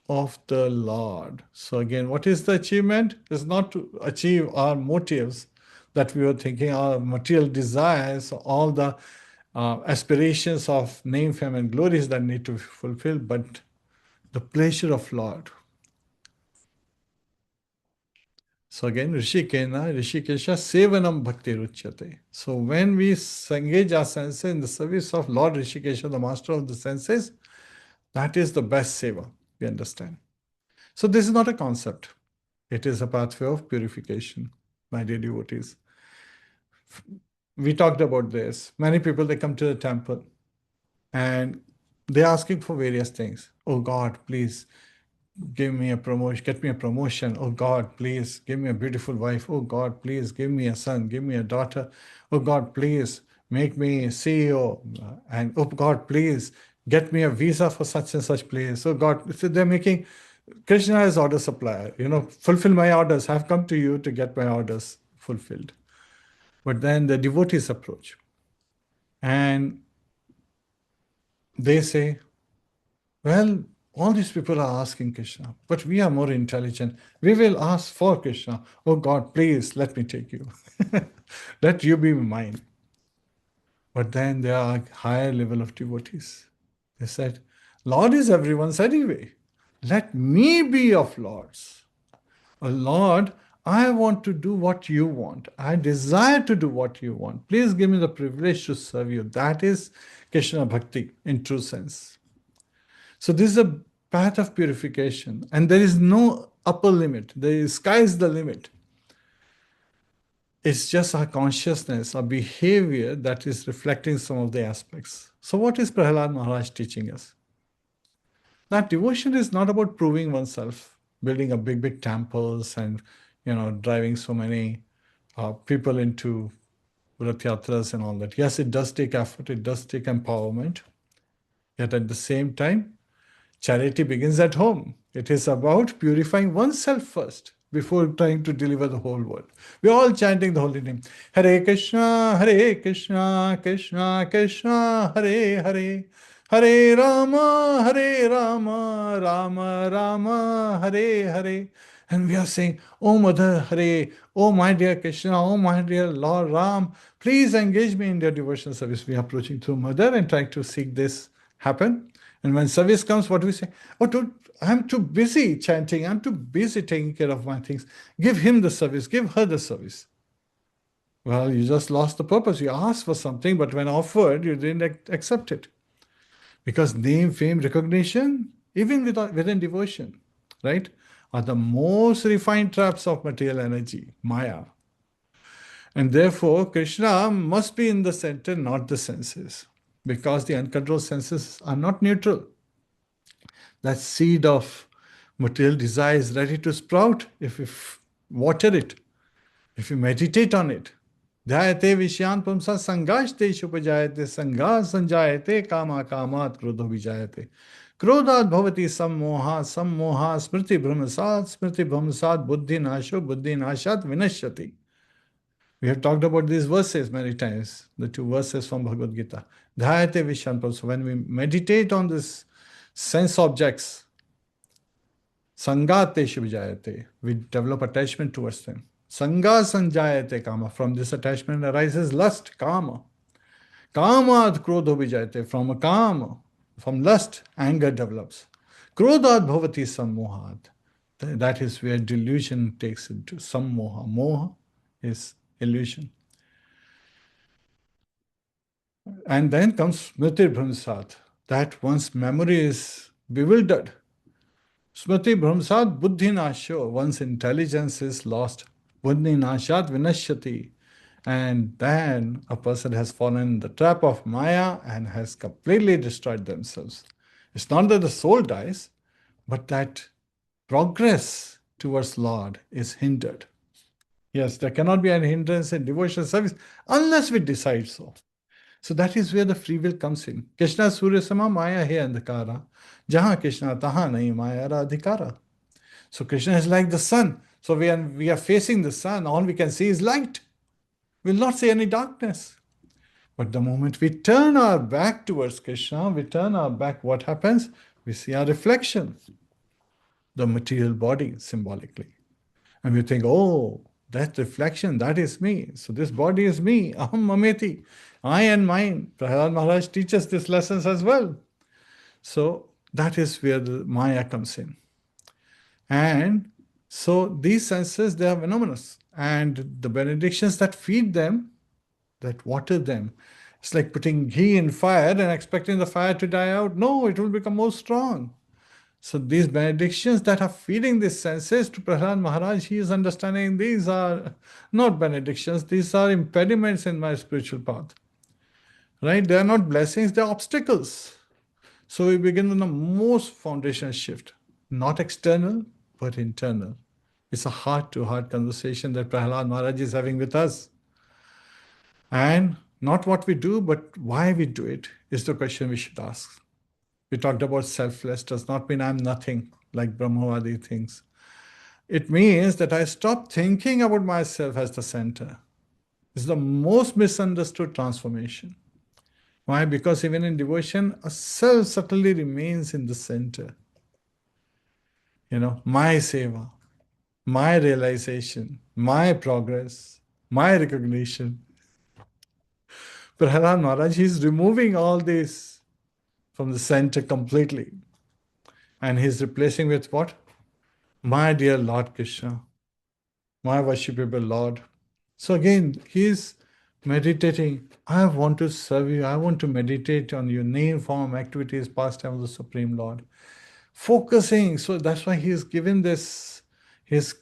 of the Lord. So again, what is the achievement? It's not to achieve our motives that we were thinking, our material desires, all the aspirations of name, fame, and glories that need to be fulfilled, but the pleasure of Lord. So again, Rishikesha Sevanam Bhakti Ruchyate. So when we engage our senses in the service of Lord Rishikesha, the master of the senses, that is the best seva, we understand. So this is not a concept. It is a pathway of purification, my dear devotees. We talked about this. Many people, they come to the temple and they're asking for various things. Oh God, please give me a promotion, get me a promotion. Oh God, please give me a beautiful wife. Oh God, please give me a son, give me a daughter. Oh God, please make me CEO. And oh God, please get me a visa for such and such place. Oh God, so they're making Krishna as order supplier. Fulfill my orders. I've come to you to get my orders fulfilled. But then the devotees approach and they say, well, all these people are asking Krishna, but we are more intelligent. We will ask for Krishna. Oh God, please let me take you. Let you be mine. But then there are higher level of devotees. They said, Lord is everyone's anyway. Let me be of Lord's. Oh Lord, I want to do what you want. I desire to do what you want. Please give me the privilege to serve you. That is Krishna Bhakti in true sense. So this is a path of purification, and there is no upper limit. The sky is the limit. It's just our consciousness, our behavior that is reflecting some of the aspects. So what is Prahlad Maharaj teaching us? That devotion is not about proving oneself, building a big temples and driving so many people into Rath Yatras and all that. Yes, it does take effort, it does take empowerment. Yet at the same time, charity begins at home. It is about purifying oneself first before trying to deliver the whole world. We're all chanting the holy name. Hare Krishna, Krishna Krishna, Hare Hare. Hare Rama, Rama Rama, Hare Hare. And we are saying, Oh Mother Hare, oh my dear Krishna, oh my dear Lord Ram, please engage me in your devotional service. We are approaching through Mother and trying to seek this happen. And when service comes, what do we say? Oh, don't, I'm too busy chanting. I'm too busy taking care of my things. Give him the service. Give her the service. Well, you just lost the purpose. You asked for something, but when offered, you didn't accept it. Because name, fame, recognition, even within devotion, right, are the most refined traps of material energy, Maya. And therefore, Krishna must be in the center, not the senses. Because the uncontrolled senses are not neutral. That seed of material desire is ready to sprout if we water it, if we meditate on it. Dhyayate vishyan pumsa sangashte shupajayate sangha sanjayate kama kamat krodho vijayate. Krodhat bhavati sammoha sammoha smriti brahmasat buddhi nashat vinashyati. We have talked about these verses many times, the two verses from Bhagavad Gita. Dhyayate vishyan. So when we meditate on these sense objects, sangate shivjayate, we develop attachment towards them. Sangha sanjayate kama. From this attachment arises lust, kama. Kamad krodho vijayate. From a kama, from lust, anger develops. Krodhat bhavati sammohat. That is where delusion takes into sammoha. Moha is illusion. And then comes smriti brahmasat, that one's memory is bewildered. Smriti brahmasat buddhi nasho, one's intelligence is lost. Buddhi nashat vinashyati. And then a person has fallen in the trap of Maya and has completely destroyed themselves. It's not that the soul dies, but that progress towards Lord is hindered. Yes, there cannot be any hindrance in devotional service unless we decide so. So that is where the free will comes in. Krishna Surya Sama Maya He Andhakara. Jahan Krishna Taha Nahi Maya Radhikara. So Krishna is like the sun. So we are facing the sun. All we can see is light. We will not see any darkness. But the moment we turn our back towards Krishna, we turn our back, what happens? We see our reflection, the material body symbolically. And we think, oh, that reflection, that is me. So this body is me. Aham mameti. I and mine. Prahlad Maharaj teaches these lessons as well. So that is where the Maya comes in. And so these senses, they are venomous. And the benedictions that feed them, that water them, it's like putting ghee in fire and expecting the fire to die out. No, it will become more strong. So these benedictions that are feeding these senses to Prahlad Maharaj, he is understanding these are not benedictions, these are impediments in my spiritual path. Right? They are not blessings, they are obstacles. So we begin with the most foundational shift, not external, but internal. It's a heart-to-heart conversation that Prahlad Maharaj is having with us. And not what we do, but why we do it is the question we should ask. We talked about selfless, does not mean I'm nothing, like Brahmavadi things. It means that I stop thinking about myself as the center. It's the most misunderstood transformation. Why? Because even in devotion, a self subtly remains in the center. My seva, my realization, my progress, my recognition. Prahlad Maharaj is removing all this from the center completely. And he's replacing with what? My dear Lord Krishna, my worshipable Lord. So again, he's meditating. I want to serve you. I want to meditate on your name, form, activities, pastime of the Supreme Lord. Focusing. So that's why he's given this, he's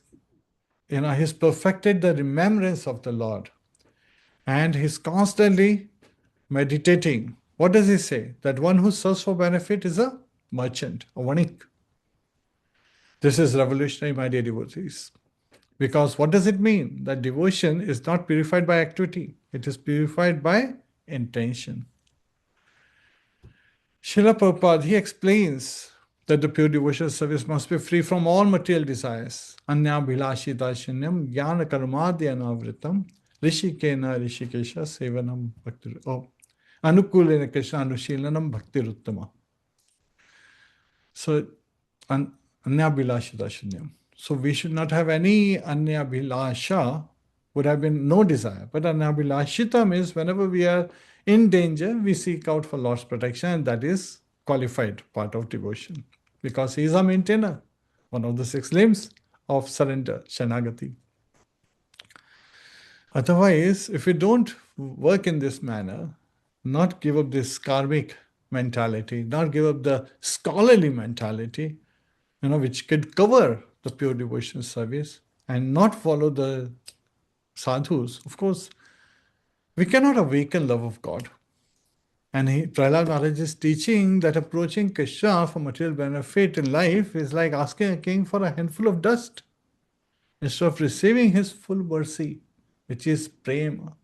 perfected the remembrance of the Lord. And he's constantly meditating. What does he say? That one who serves for benefit is a merchant, a vanik. This is revolutionary, my dear devotees. Because what does it mean? That devotion is not purified by activity, it is purified by intention. Srila Prabhupada, he explains that the pure devotional service must be free from all material desires. Anya bhilashita shunyam jnana karmadya anavritam rishikena rishikesha sevanam bhakti. Oh, anukulena krishna anushilanam bhakti ruttama. So, anya bhilashita shunyam. So we should not have any anyabhilasha, would have been no desire. But anyabhilashita means whenever we are in danger, we seek out for Lord's protection, and that is qualified part of devotion. Because he is a maintainer, one of the 6 limbs of surrender, Shanagati. Otherwise, if we don't work in this manner, not give up this karmic mentality, not give up the scholarly mentality, which could cover the pure devotion service and not follow the sadhus, of course, we cannot awaken love of God. And Prahlad Maharaj is teaching that approaching Krishna for material benefit in life is like asking a king for a handful of dust instead of receiving his full mercy, which is prema.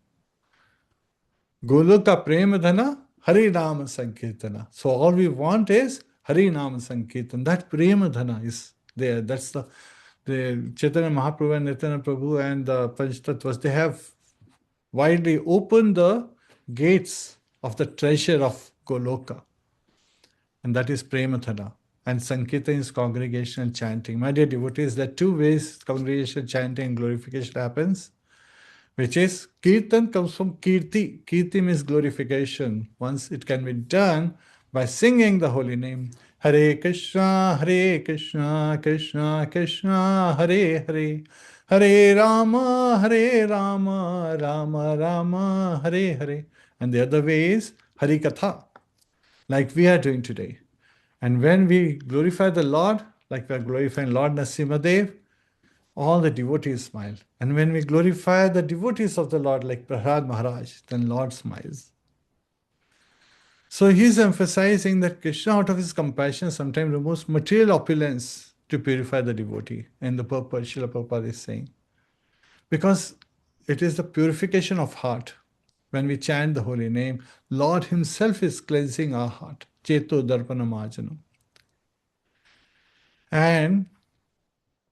Goloka prema dhana, Hari Nama Sankirtana. So all we want is Hari Nama Sankirtan. That prema dhana is there. That's the Chaitanya Mahaprabhu and Nityananda Prabhu and the Panchtattvas, they have widely opened the gates of the treasure of Goloka. And that is Premadhana. And Sankirtan is congregation and chanting. My dear devotees, there are 2 ways congregation, chanting, and glorification happens, which is Kirtan comes from Kirti. Kirti means glorification. Once it can be done by singing the holy name. Hare Krishna, Krishna Krishna, Hare Hare, Hare Rama, Rama Rama, Hare Hare. And the other way is Hari Katha, like we are doing today. And when we glorify the Lord, like we are glorifying Lord Nrsimhadev, all the devotees smile. And when we glorify the devotees of the Lord, like Prahlad Maharaj, then Lord smiles. So he's emphasizing that Krishna, out of his compassion, sometimes removes material opulence to purify the devotee. And the purpose, Srila Prabhupada is saying. Because it is the purification of heart. When we chant the holy name, Lord himself is cleansing our heart. Cheto darpana marjanam. And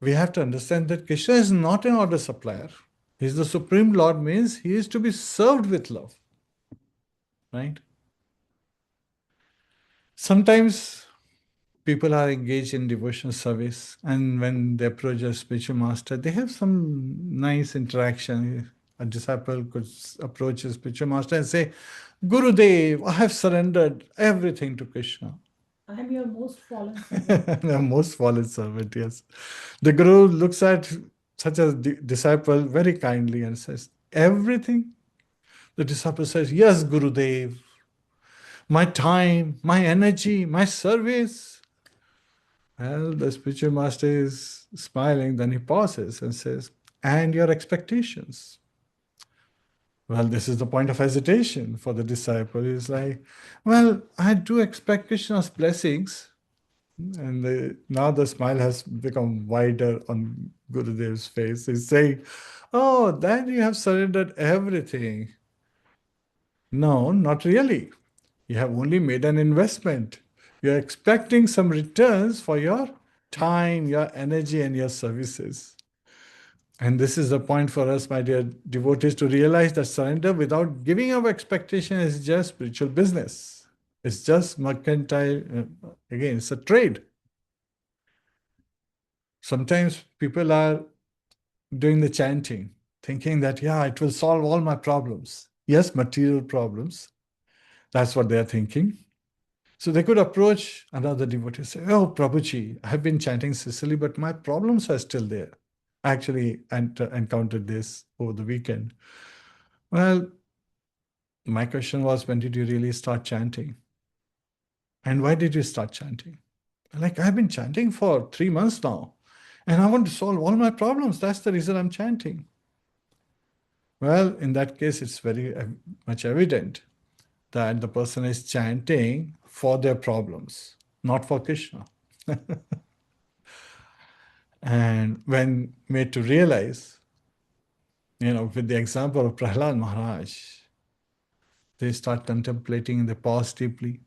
we have to understand that Krishna is not an order supplier. He is the Supreme Lord, means he is to be served with love. Right? Sometimes people are engaged in devotional service, and when they approach a spiritual master, they have some nice interaction. A disciple could approach a spiritual master and say, Gurudev, I have surrendered everything to Krishna. I am your most fallen servant. The most fallen servant, yes. The Guru looks at such a disciple very kindly and says, everything? The disciple says, yes, Gurudev. My time, my energy, my service. Well, the spiritual master is smiling, then he pauses and says, and your expectations. Well, this is the point of hesitation for the disciple. He's like, well, I do expect Krishna's blessings. And now the smile has become wider on Gurudev's face. He's saying, oh, then you have surrendered everything. No, not really. You have only made an investment. You're expecting some returns for your time, your energy, and your services. And this is the point for us, my dear devotees, to realize that surrender without giving up expectation is just spiritual business. It's just mercantile. Again, it's a trade. Sometimes people are doing the chanting, thinking that, yeah, it will solve all my problems. Yes, material problems. That's what they're thinking. So they could approach another devotee and say, "Oh, Prabhuji, I have been chanting Sicily, but my problems are still there." I actually encountered this over the weekend. Well, my question was, when did you really start chanting? And why did you start chanting? Like, I've been chanting for 3 months now, and I want to solve all my problems. That's the reason I'm chanting. Well, in that case, it's very much evident that the person is chanting for their problems, not for Krishna. And when made to realize, with the example of Prahlad Maharaj, they start contemplating, they pause deeply,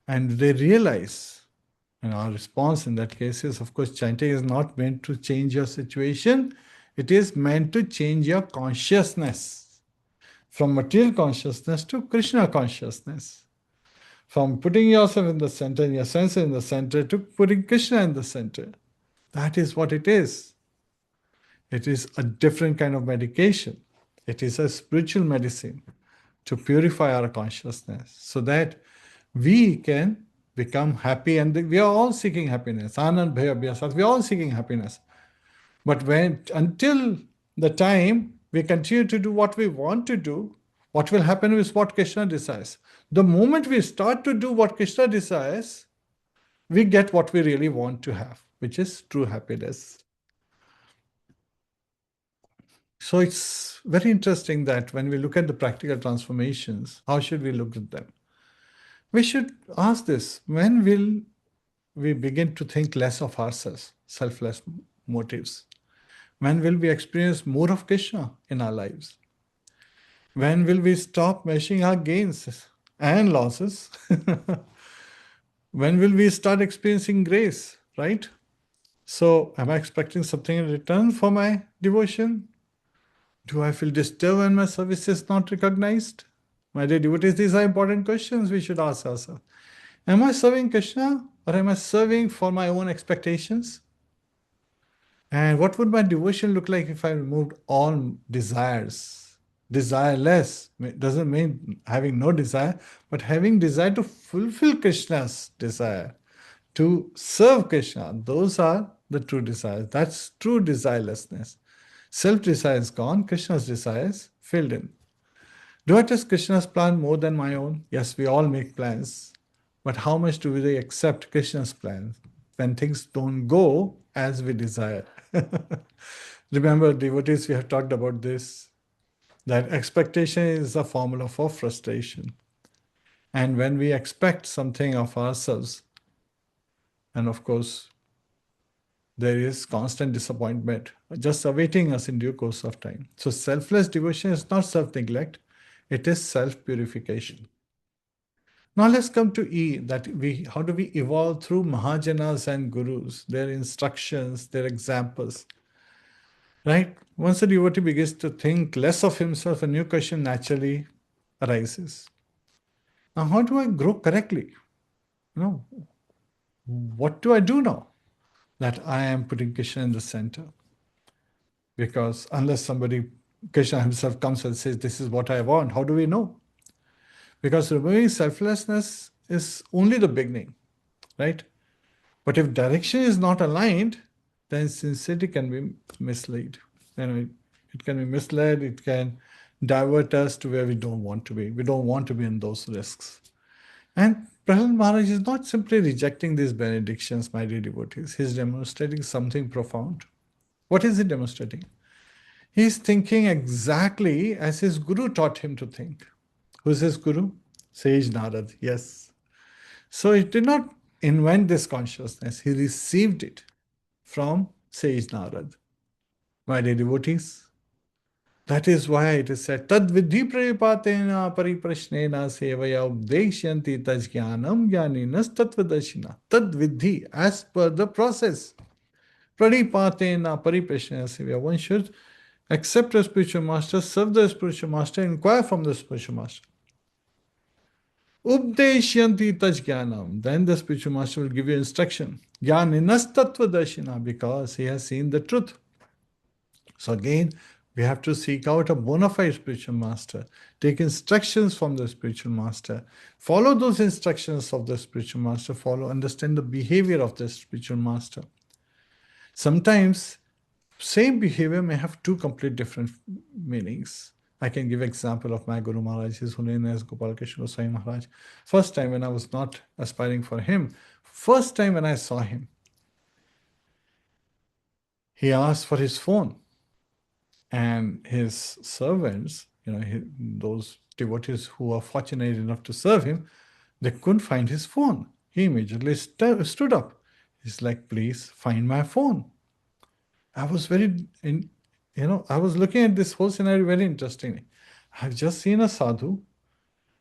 and they realize, and our response in that case is, of course, chanting is not meant to change your situation. It is meant to change your consciousness from material consciousness to Krishna consciousness. From putting yourself in the center, your sense in the center, to putting Krishna in the center. That is what it is. It is a different kind of medication. It is a spiritual medicine to purify our consciousness so that we can become happy. And we are all seeking happiness. Anand Bhaya Abhyasat, we are all seeking happiness. But until the time we continue to do what we want to do, what will happen is what Krishna desires. The moment we start to do what Krishna desires, we get what we really want to have, which is true happiness. So it's very interesting that when we look at the practical transformations, how should we look at them? We should ask this: when will we begin to think less of ourselves, selfless motives? When will we experience more of Krishna in our lives? When will we stop measuring our gains and losses? When will we start experiencing grace, right? So, am I expecting something in return for my devotion? Do I feel disturbed when my service is not recognized? My dear devotees, these are important questions we should ask ourselves. Am I serving Krishna, or am I serving for my own expectations? And what would my devotion look like if I removed all desires? Desireless doesn't mean having no desire, but having desire to fulfill Krishna's desire, to serve Krishna. Those are the true desires. That's true desirelessness. Self-desire is gone, Krishna's desire is filled in. Do I trust Krishna's plan more than my own? Yes, we all make plans. But how much do we accept Krishna's plans when things don't go as we desire? Remember, devotees, we have talked about this, that expectation is a formula for frustration. And when we expect something of ourselves, and of course, there is constant disappointment just awaiting us in due course of time. So selfless devotion is not self-neglect, it is self-purification. Now let's come to E, that how do we evolve through Mahajanas and Gurus, their instructions, their examples, right? Once a devotee begins to think less of himself, a new question naturally arises. Now, how do I grow correctly? What do I do now that I am putting Krishna in the center? Because unless Krishna himself comes and says, this is what I want, how do we know? Because removing selflessness is only the beginning, right? But if direction is not aligned, then sincerity can be misled. It can be misled, it can divert us to where we don't want to be. We don't want to be in those risks. And Prahlad Maharaj is not simply rejecting these benedictions, my dear devotees. He's demonstrating something profound. What is he demonstrating? He's thinking exactly as his guru taught him to think. Who's his guru? Sage Narad, yes. So he did not invent this consciousness. He received it from Sage Narad. My dear devotees, that is why it is said, Tad vidhi pranipatena pariprashnena sevaya updeshyanti taj jnanam jnaninas tattvadashina. Tad vidhi, as per the process. Pranipatena pariprashnena sevaya. One should accept a spiritual master, serve the spiritual master, inquire from the spiritual master. Updeshyanti taj jnanam. Then the spiritual master will give you instruction. Jnaninas tattvadashina, because he has seen the truth. So again, We have to seek out a bona fide spiritual master, take instructions from the spiritual master, follow those instructions of the spiritual master, understand the behavior of the spiritual master. Sometimes same behavior may have two complete different meanings. I can give example of my Guru Maharaj, his Holiness Gopal Krishna Goswami Maharaj. First time when I was not aspiring for him, first time when I saw him, he asked for his phone. And his servants, those devotees who are fortunate enough to serve him, they couldn't find his phone. He immediately stood up. He's like, please find my phone. I was I was looking at this whole scenario very interestingly. I've just seen a sadhu,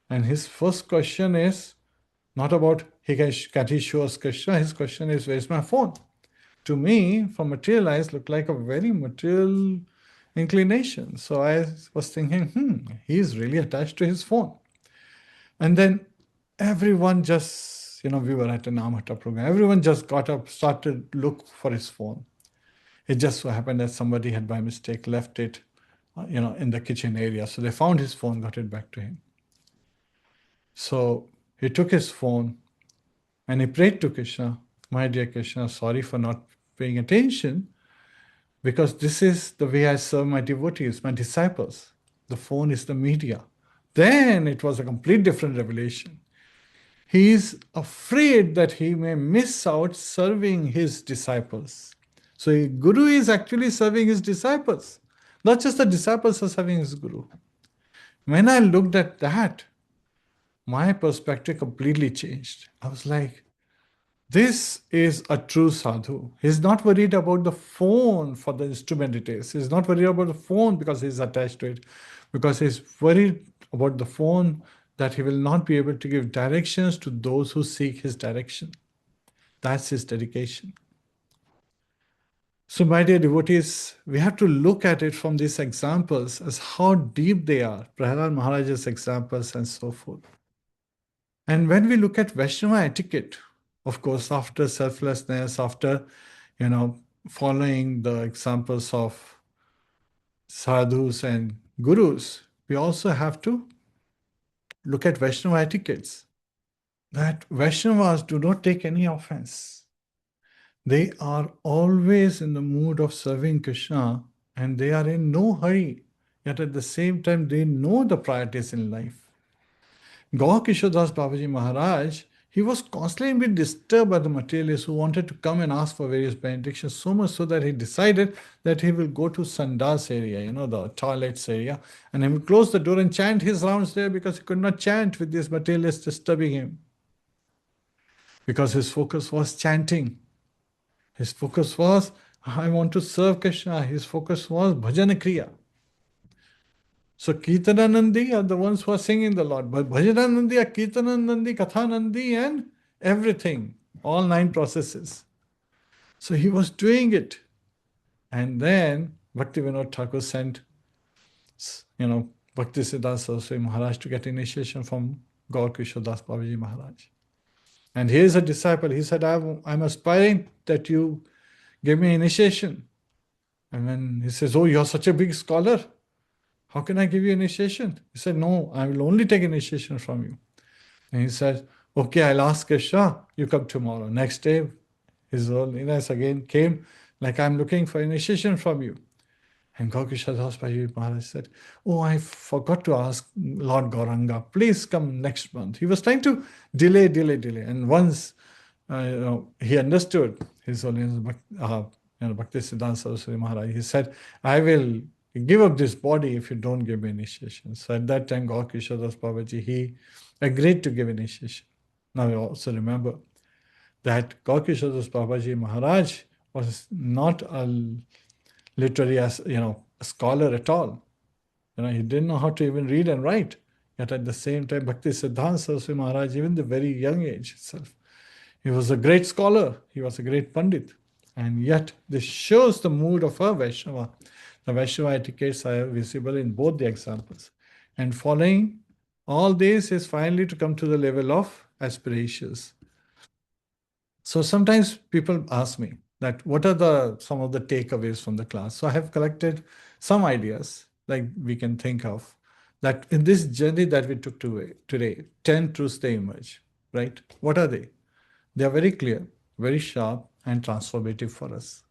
and his first question is not about, can he show us Krishna? His question is, where's my phone? To me, from material eyes, looked like a very material inclination. So I was thinking, he's really attached to his phone. And then everyone just, we were at a Namhata program. Everyone just got up, started to look for his phone. It just so happened that somebody had by mistake left it, in the kitchen area. So they found his phone, got it back to him. So he took his phone and he prayed to Krishna, my dear Krishna, sorry for not paying attention, because this is the way I serve my devotees, my disciples. The phone is the media. Then it was a complete different revelation. He is afraid that he may miss out serving his disciples. So a guru is actually serving his disciples. Not just the disciples are serving his guru. When I looked at that, my perspective completely changed. I was like, this is a true sadhu. He's not worried about the phone for the instrument it is. He's not worried about the phone because he's attached to it, because he's worried about the phone that he will not be able to give directions to those who seek his direction. That's his dedication. So, my dear devotees, we have to look at it from these examples as how deep they are. Prahlad Maharaj's examples and so forth. And when we look at Vaishnava etiquette, of course, after selflessness, after, following the examples of sadhus and gurus, we also have to look at Vaishnava etiquettes. That Vaishnavas do not take any offense. They are always in the mood of serving Krishna and they are in no hurry. Yet at the same time, they know the priorities in life. Gaur Kishodas Babaji Maharaj, he was constantly being disturbed by the materialists who wanted to come and ask for various benedictions, so much so that he decided that he will go to Sandas area, the toilets area, and he will close the door and chant his rounds there because he could not chant with these materialists disturbing him. Because his focus was chanting. His focus was, I want to serve Krishna. His focus was bhajana kriya. So Kirtananandi are the ones who are singing the Lord. But Bhajananandi are Kirtananandi, Kathanandi, and everything. All 9 processes. So he was doing it. And then Bhakti Vinod Thakur sent, Bhakti Siddhanta Saraswati Maharaj to get initiation from Gaur Kishore Das Babaji Maharaj. And he is a disciple. He said, I'm aspiring that you give me initiation. And when he says, oh, you're such a big scholar, how can I give you initiation? He said, no, I will only take initiation from you. And he said, okay, I'll ask Krishna, you come tomorrow. Next day, His Holiness again came, like, I'm looking for initiation from you. And Gaurkishore Das Babaji Maharaj said, oh, I forgot to ask Lord Gauranga, please come next month. He was trying to delay. And once he understood His Holiness Bhakti Siddhanta Saraswati Maharaj, he said, I will give up this body if you don't give me initiation. So at that time, Gaur Kishore Das Babaji, he agreed to give initiation. Now we also remember that Gaur Kishore Das Babaji Maharaj was not a literary, a scholar at all. He didn't know how to even read and write. Yet at the same time, Bhakti Siddhanta Saraswati Maharaj, even the very young age itself, he was a great scholar. He was a great Pandit. And yet this shows the mood of a Vaishnava. The Vaishnava etiquettes are visible in both the examples. And following all this is finally to come to the level of aspirations. So sometimes people ask me that what are some of the takeaways from the class. So I have collected some ideas like we can think of that in this journey that we took today, 10 truths they emerge, right? What are they? They are very clear, very sharp, and transformative for us.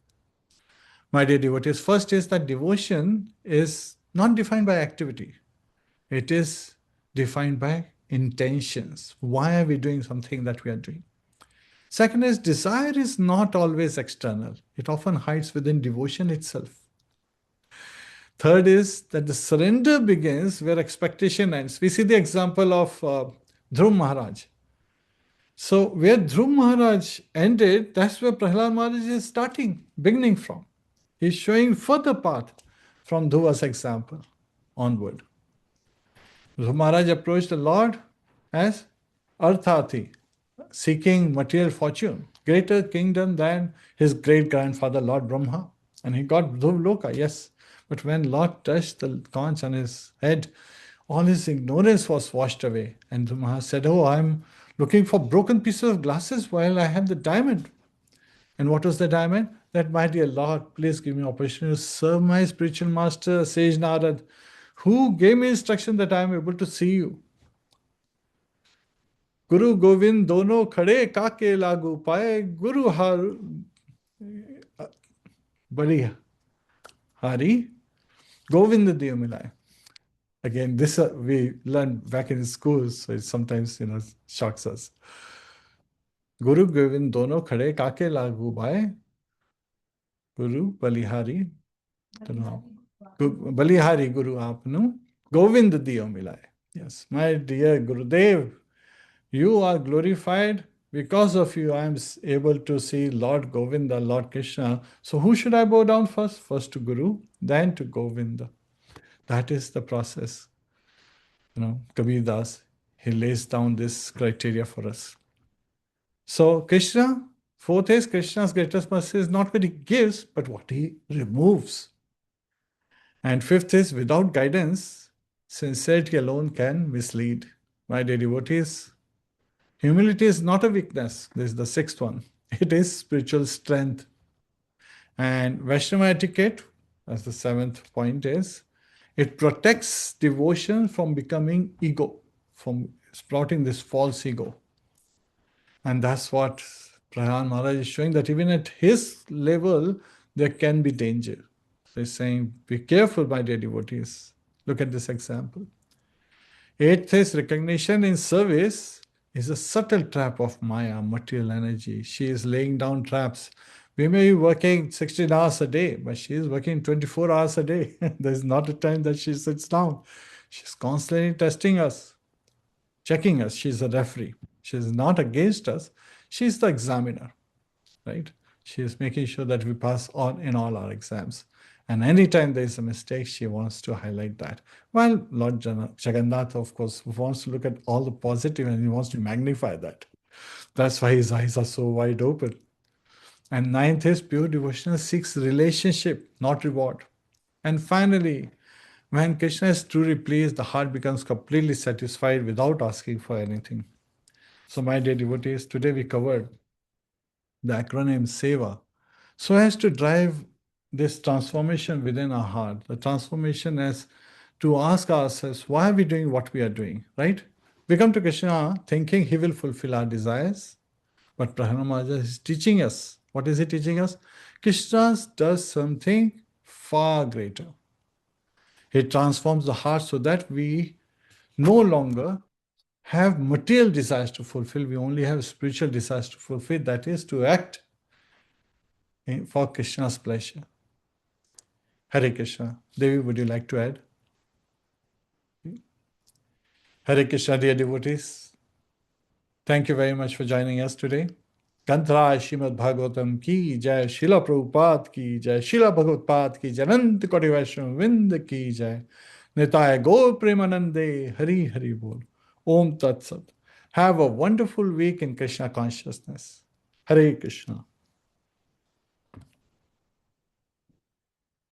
My dear devotees, first is that devotion is not defined by activity. It is defined by intentions. Why are we doing something that we are doing? Second is desire is not always external. It often hides within devotion itself. Third is that the surrender begins where expectation ends. We see the example of Dhruv Maharaj. So where Dhruv Maharaj ended, that's where Prahlad Maharaj is starting, beginning from. He's showing further path from Dhruva's example onward. Dhruv Maharaj approached the Lord as Arthati, seeking material fortune, greater kingdom than his great-grandfather Lord Brahma. And he got Dhruv Loka, yes. But when Lord touched the conch on his head, all his ignorance was washed away. And Dhruv Maharaj said, oh, I'm looking for broken pieces of glasses while I have the diamond. And what was the diamond? That, my dear Lord, please give me opportunity to serve my spiritual master, Sage Narad, who gave me instruction that I am able to see you. Guru Govind dono khade kaake lagu paye, Guru har bari hari, Govind diyo milay. Again, this we learned back in schools, so it sometimes shocks us. Guru Govind dono khade kaake lagu paye, Guru balihari, balihari Guru apnu, Govind diyo milay. Yes, my dear Gurudev, you are glorified. Because of you, I am able to see Lord Govinda, Lord Krishna. So who should I bow down first? First to Guru, then to Govinda. That is the process. Kabir Das, he lays down this criteria for us. So Krishna, fourth is Krishna's greatest mercy is not what he gives, but what he removes. And fifth is without guidance, sincerity alone can mislead. My dear devotees, humility is not a weakness. This is the sixth one. It is spiritual strength. And Vaishnava etiquette, as the seventh point is, it protects devotion from becoming ego, from sprouting this false ego. And that's what Prahlad Maharaj is showing, that even at his level, there can be danger. So he's saying, be careful, my dear devotees. Look at this example. Eighth is recognition in service is a subtle trap of Maya, material energy. She is laying down traps. We may be working 16 hours a day, but she is working 24 hours a day. There's not a time that she sits down. She's constantly testing us, checking us. She's a referee. She's not against us. She's the examiner, right? She is making sure that we pass on in all our exams. And anytime there is a mistake, she wants to highlight that. Well, Lord Jagannath, of course, wants to look at all the positive and he wants to magnify that. That's why his eyes are so wide open. And ninth is pure devotion seeks relationship, not reward. And finally, when Krishna is truly pleased, the heart becomes completely satisfied without asking for anything. So, my dear devotees, today we covered the acronym SEVA so as to drive this transformation within our heart. The transformation is to ask ourselves, why are we doing what we are doing, right? We come to Krishna thinking he will fulfill our desires, but Prahlad Maharaj is teaching us. What is he teaching us? Krishna does something far greater. He transforms the heart so that we no longer have material desires to fulfill. We only have spiritual desires to fulfill. That is to act for Krishna's pleasure. Hare Krishna. Devi, would you like to add? Hare Krishna, dear devotees. Thank you very much for joining us today. Kantra Srimadbhagavatam ki jai, Srila Prabhupada ki jai, Srila Bhagavad ki jai, Anant Koti Vaishnava Vind ki jai, Nitaya Gaur Premanande, Hari Hari Bol. Om Tat Sat. Have a wonderful week in Krishna consciousness. Hare Krishna.